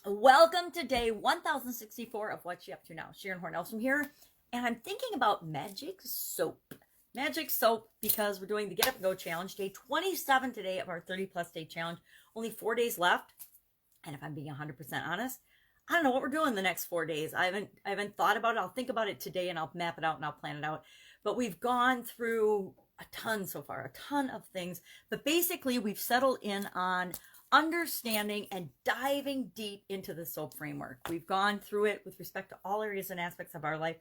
Welcome to day 1064 of What You Up To Now. Sharon Horne-Ellstrom here, and I'm thinking about magic soap. Magic soap because we're doing the Get Up and Go Challenge, day 27 today of our 30-plus day challenge. Only 4 days left, and if I'm being 100% honest, I don't know what we're doing the next 4 days. I haven't thought about it. I'll think about it today, and I'll map it out, and I'll plan it out. But we've gone through a ton so far, a ton of things. But basically, we've settled in on understanding and diving deep into the SOAP framework. We've gone through it with respect to all areas and aspects of our life.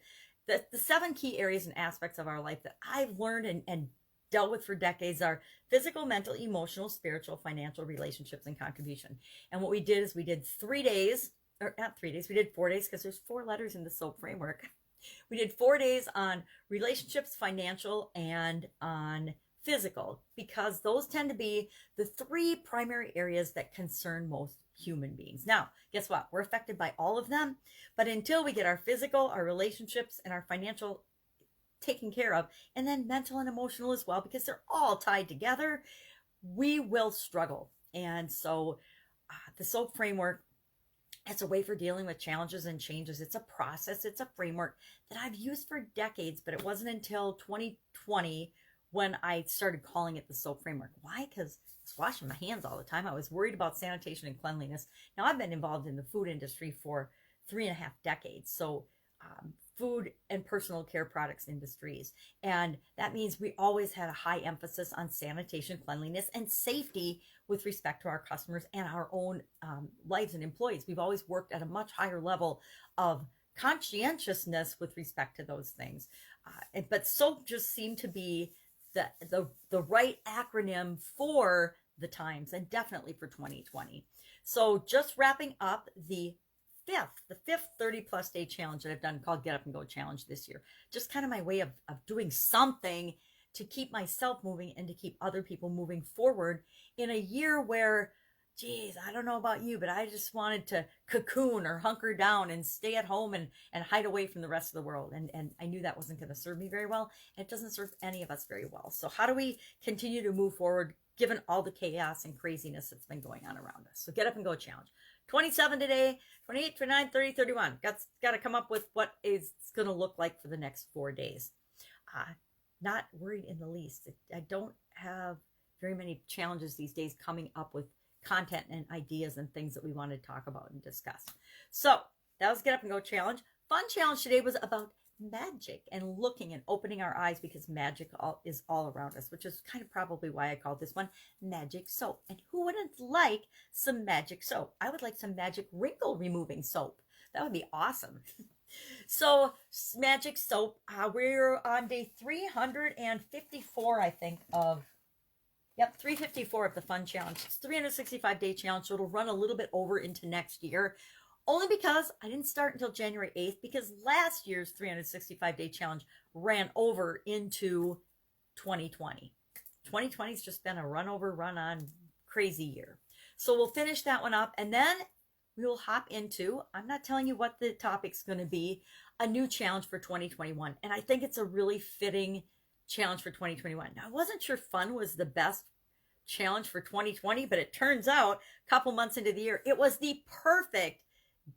The 7 key areas and aspects of our life that I've learned and dealt with for decades are physical, mental, emotional, spiritual, financial, relationships, and contribution. And what we did is we did 3 days, or not 3 days, we did 4 days because there's 4 letters in the SOAP framework. We did 4 days on relationships, financial, and on physical, because those tend to be the 3 primary areas that concern most human beings. Now, guess what? We're affected by all of them, but until we get our physical, our relationships, and our financial taken care of, and then mental and emotional as well, because they're all tied together, we will struggle. And so the SOAP framework, it's a way for dealing with challenges and changes. It's a process. It's a framework that I've used for decades, but it wasn't until 2020 when I started calling it the SOAP framework. Why? Because I was washing my hands all the time. I was worried about sanitation and cleanliness. Now, I've been involved in the food industry for 3.5 decades. So food and personal care products industries. And that means we always had a high emphasis on sanitation, cleanliness, and safety with respect to our customers and our own lives and employees. We've always worked at a much higher level of conscientiousness with respect to those things. But SOAP just seemed to be the right acronym for the times, and definitely for 2020. So just wrapping up the fifth 30-plus day challenge that I've done, called Get Up and Go Challenge this year. Just kind of my way of doing something to keep myself moving and to keep other people moving forward in a year where, geez, I don't know about you, but I just wanted to cocoon or hunker down and stay at home and hide away from the rest of the world. And I knew that wasn't going to serve me very well. And it doesn't serve any of us very well. So how do we continue to move forward given all the chaos and craziness that's been going on around us? So Get Up and Go Challenge. 27 today, 28, 29, 30, 31. Got to come up with what it's going to look like for the next 4 days. Not worried in the least. I don't have very many challenges these days coming up with content and ideas and things that we want to talk about and discuss. So that was Get Up and Go Challenge. Fun challenge today was about magic and looking and opening our eyes, because magic is all around us, which is kind of probably why I called this one Magic Soap. And who wouldn't like some magic soap? I would like some magic wrinkle removing soap. That would be awesome. So magic soap, we're on day 354, I think, of 354 of the fun challenge. It's 365 day challenge, so it'll run a little bit over into next year. Only because I didn't start until January 8th, because last year's 365 day challenge ran over into 2020. 2020 has just been a run on crazy year. So we'll finish that one up, and then we will hop into, I'm not telling you what the topic's going to be, a new challenge for 2021. And I think it's a really fitting challenge for 2021. Now, I wasn't sure fun was the best challenge for 2020, but it turns out a couple months into the year, it was the perfect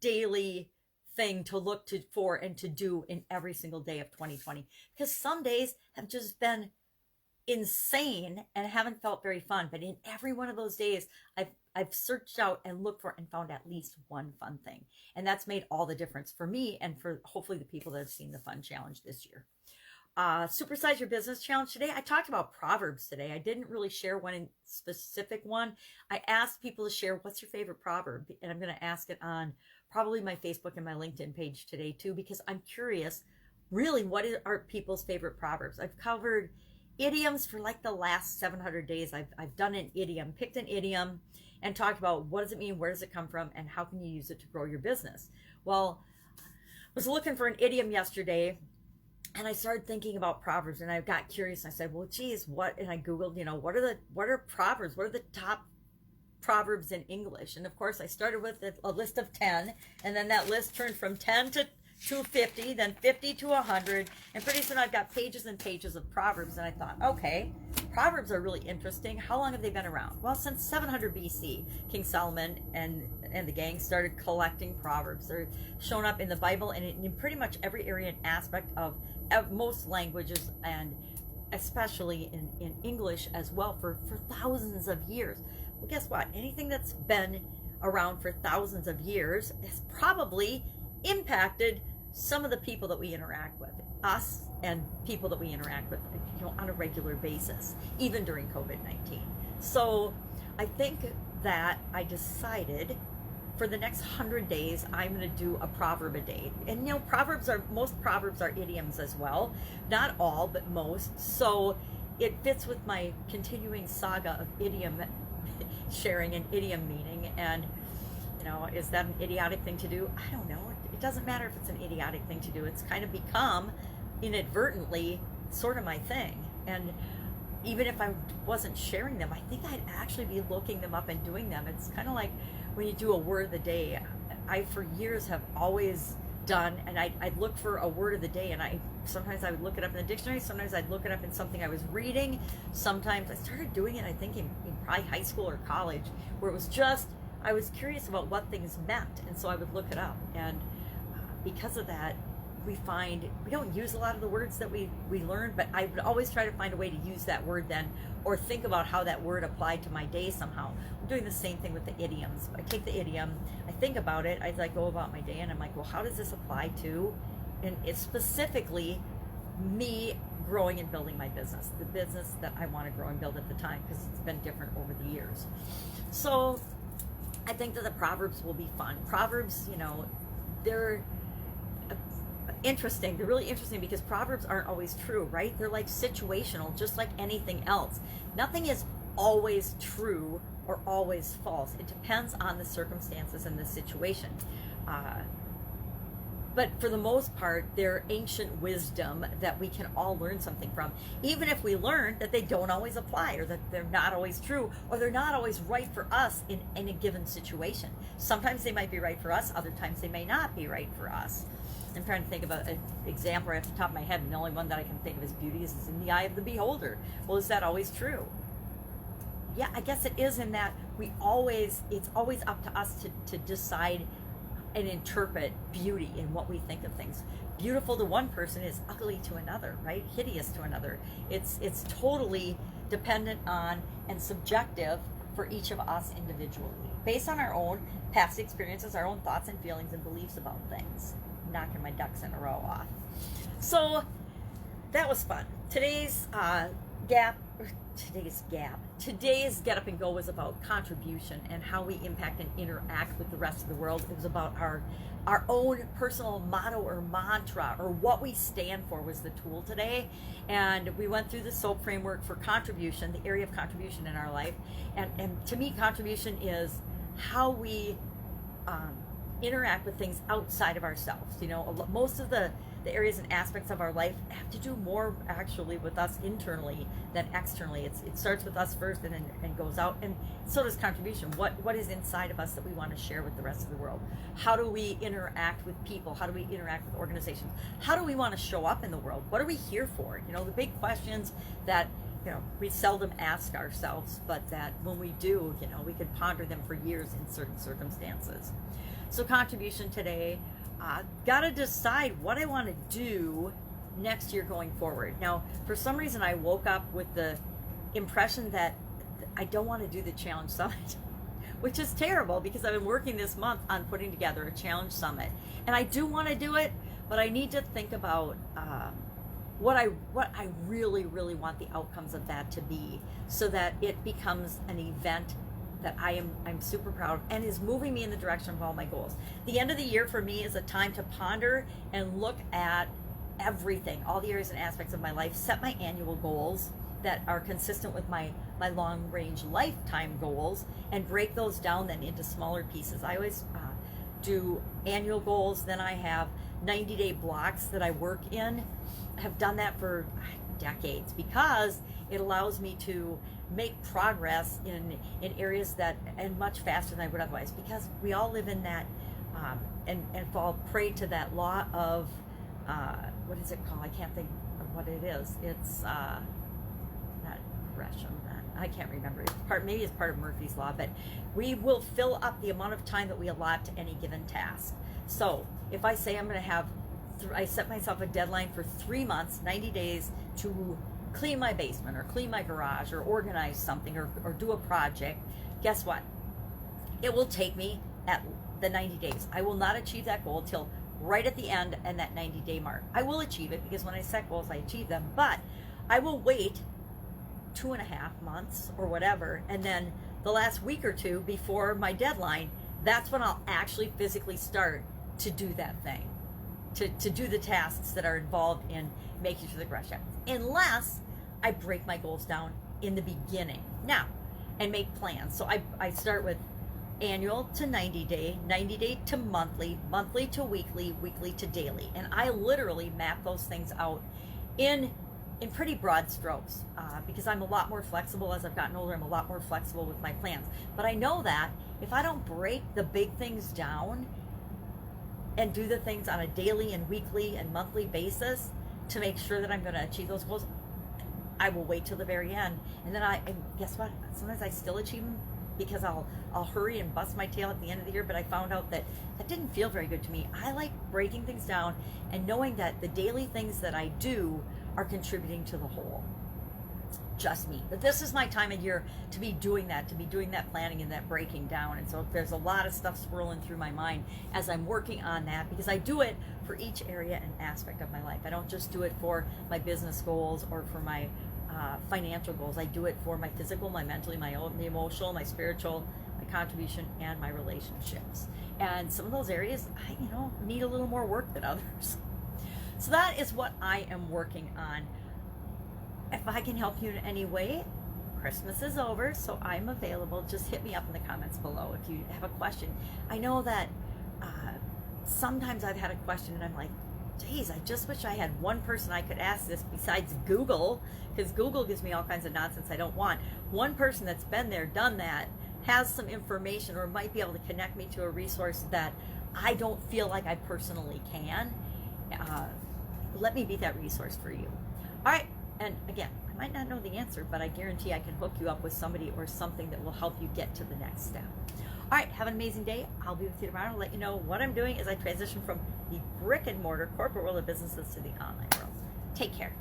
daily thing to look for and to do in every single day of 2020, because some days have just been insane and haven't felt very fun, but in every one of those days I've searched out and looked for and found at least one fun thing, and that's made all the difference for me and for hopefully the people that have seen the fun challenge this year. Supersize Your Business Challenge today. I talked about Proverbs today. I didn't really share one specific one. I asked people to share what's your favorite proverb, and I'm going to ask it on probably my Facebook and my LinkedIn page today too, because I'm curious, really, what are people's favorite proverbs? I've covered idioms for like the last 700 days. I've done an idiom, picked an idiom, and talked about what does it mean, where does it come from, and how can you use it to grow your business. Well, I was looking for an idiom yesterday, and I started thinking about Proverbs, and I got curious, and I said, well, geez, and I Googled, what are Proverbs? What are the top Proverbs in English? And of course, I started with a list of 10, and then that list turned from 10 to 250, then 50 to 100, and pretty soon I've got pages and pages of Proverbs, and I thought, okay, Proverbs are really interesting. How long have they been around? Well, since 700 BC, King Solomon and the gang started collecting proverbs. They're shown up in the Bible and in pretty much every area and aspect of most languages, and especially in English as well, for thousands of years. Well, guess what? Anything that's been around for thousands of years has probably impacted some of the people that we interact with, us and people that we interact with, on a regular basis, even during COVID-19. So I think that I decided for the next 100 days, I'm going to do a proverb a day. And most proverbs are idioms as well. Not all, but most. So it fits with my continuing saga of idiom sharing and idiom meaning. And, is that an idiotic thing to do? I don't know. It doesn't matter if it's an idiotic thing to do. It's kind of become inadvertently sort of my thing. And even if I wasn't sharing them, I think I'd actually be looking them up and doing them. It's kind of like when you do a word of the day. I for years have always done, and I'd look for a word of the day, and sometimes I would look it up in the dictionary, sometimes I'd look it up in something I was reading, sometimes I started doing it, I think in probably high school or college, where it was just, I was curious about what things meant, and so I would look it up. And because of that, we find we don't use a lot of the words that we learn, but I would always try to find a way to use that word then, or think about how that word applied to my day somehow. I'm doing the same thing with the idioms. I take the idiom, I think about it, I go about my day, and I'm like, well, how does this apply to, and it's specifically me growing and building my business, the business that I want to grow and build at the time, because it's been different over the years. So I think that the Proverbs will be fun. Proverbs, they're interesting. They're really interesting because Proverbs aren't always true, right? They're like situational, just like anything else. Nothing is always true or always false. It depends on the circumstances and the situation. But for the most part, they're ancient wisdom that we can all learn something from, even if we learn that they don't always apply, or that they're not always true, or they're not always right for us in a given situation. Sometimes they might be right for us, other times they may not be right for us. I'm trying to think of an example right off the top of my head, and the only one that I can think of as beauty is in the eye of the beholder. Well, is that always true? Yeah, I guess it is, in that it's always up to us to decide and interpret beauty in what we think of things. Beautiful to one person is ugly to another, right? Hideous to another. It's totally dependent on and subjective for each of us individually, based on our own past experiences, our own thoughts and feelings and beliefs about things. Knocking my ducks in a row off. So that was fun. Today's Get Up and Go was about contribution and how we impact and interact with the rest of the world. It was about our own personal motto or mantra, or what we stand for was the tool today. And we went through the SOAP framework for contribution, the area of contribution in our life. And to me, contribution is how we interact with things outside of ourselves. Most of the areas and aspects of our life have to do more actually with us internally than externally. It starts with us first and goes out, and so does contribution. What is inside of us that we want to share with the rest of the world? How do we interact with people? How do we interact with organizations? How do we want to show up in the world? What are we here for? The big questions that we seldom ask ourselves, but that when we do, we could ponder them for years in certain circumstances. So contribution today, got to decide what I want to do next year going forward. Now, for some reason, I woke up with the impression that I don't want to do the Challenge Summit, which is terrible because I've been working this month on putting together a Challenge Summit. And I do want to do it, but I need to think about what I really, really want the outcomes of that to be, so that it becomes an event that I'm super proud of and is moving me in the direction of all my goals. The end of the year for me is a time to ponder and look at everything, all the areas and aspects of my life, set my annual goals that are consistent with my long range lifetime goals, and break those down then into smaller pieces. I always do annual goals, then I have 90-day blocks that I work in. I have done that for decades because it allows me to make progress in areas that, and much faster than I would otherwise, because we all live in that and fall prey to that law of what is it called? I can't think of what it is. It's not Gresham. I can't remember. Maybe it's part of Murphy's Law, but we will fill up the amount of time that we allot to any given task. So if I say I'm going to have, I set myself a deadline for 3 months, 90 days to clean my basement or clean my garage or organize something or do a project, guess what? It will take me at the 90 days. I will not achieve that goal till right at the end and that 90-day mark. I will achieve it because when I set goals, I achieve them, but I will wait 2.5 months or whatever, and then the last week or two before my deadline, that's when I'll actually physically start to do that thing, to do the tasks that are involved in making sure the garage happens, unless I break my goals down in the beginning now and make plans. So I start with annual to 90 day, 90 day to monthly, monthly to weekly, weekly to daily, and I literally map those things out in pretty broad strokes, because I'm a lot more flexible as I've gotten older. I'm a lot more flexible with my plans. But I know that if I don't break the big things down and do the things on a daily and weekly and monthly basis to make sure that I'm going to achieve those goals, I will wait till the very end. And then and guess what? Sometimes I still achieve them because I'll hurry and bust my tail at the end of the year, but I found out that didn't feel very good to me. I like breaking things down and knowing that the daily things that I do are contributing to the whole. Just me. But this is my time of year to be doing that planning and that breaking down. And so there's a lot of stuff swirling through my mind as I'm working on that, because I do it for each area and aspect of my life. I don't just do it for my business goals or for my financial goals. I do it for my physical, my mental, my emotional, my spiritual, my contribution, and my relationships. And some of those areas, I need a little more work than others. So that is what I am working on. If I can help you in any way, Christmas is over, so I'm available. Just hit me up in the comments below if you have a question. I know that sometimes I've had a question and I'm like, geez, I just wish I had one person I could ask this besides Google, because Google gives me all kinds of nonsense I don't want. One person that's been there, done that, has some information or might be able to connect me to a resource that I don't feel like I personally can. Let me be that resource for you. All right, and again, I might not know the answer, but I guarantee I can hook you up with somebody or something that will help you get to the next step. All right, have an amazing day. I'll be with you tomorrow. I'll let you know what I'm doing as I transition from the brick and mortar corporate world of businesses to the online world. Take care.